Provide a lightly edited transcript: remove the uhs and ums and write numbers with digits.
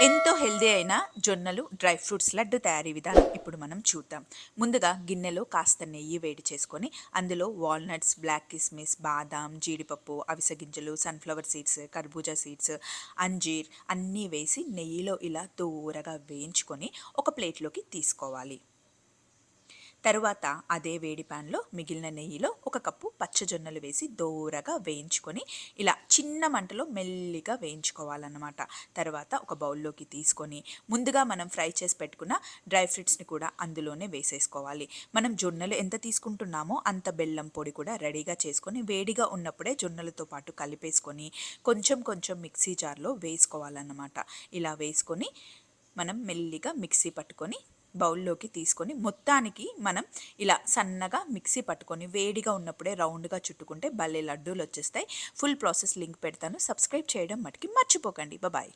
ఎంతో హెల్దీ అయిన జొన్నలు డ్రై ఫ్రూట్స్ లడ్డు తయారీ విధానం ఇప్పుడు మనం చూద్దాం. ముందుగా గిన్నెలో కాస్త నెయ్యి వేడి చేసుకొని అందులో వాల్నట్స్, బ్లాక్ కిస్మిస్, బాదాం, జీడిపప్పు, అవిసె గింజలు, సన్ఫ్లవర్ సీడ్స్, కర్బూజా సీడ్స్, అంజీర్ అన్నీ వేసి నెయ్యిలో ఇలా దూరగా వేయించుకొని ఒక ప్లేట్లోకి తీసుకోవాలి. తరువాత అదే వేడి ప్యాన్లో మిగిలిన నెయ్యిలో ఒక కప్పు పచ్చజొన్నలు వేసి దోరగా వేయించుకొని ఇలా చిన్న మంటలో మెల్లిగా వేయించుకోవాలన్నమాట. తర్వాత ఒక బౌల్లోకి తీసుకొని ముందుగా మనం ఫ్రై చేసి పెట్టుకున్న డ్రై ఫ్రూట్స్ని కూడా అందులోనే వేసేసుకోవాలి. మనం జొన్నలు ఎంత తీసుకుంటున్నామో అంత బెల్లం పొడి కూడా రెడీగా చేసుకొని వేడిగా ఉన్నప్పుడే జొన్నలతో పాటు కలిపేసుకొని కొంచెం కొంచెం మిక్సీ జార్లో వేసుకోవాలన్నమాట. ఇలా వేసుకొని మనం మెల్లిగా మిక్సీ పట్టుకొని బౌల్లోకి తీసుకొని మొత్తానికి మనం ఇలా సన్నగా మిక్సీ పట్టుకొని వేడిగా ఉన్నప్పుడే రౌండ్గా చుట్టుకుంటే భలే లడ్డూలు వచ్చేస్తాయి. ఫుల్ ప్రాసెస్ లింక్ పెడతాను, సబ్స్క్రైబ్ చేయడం మటుకి మర్చిపోకండి. బాయ్.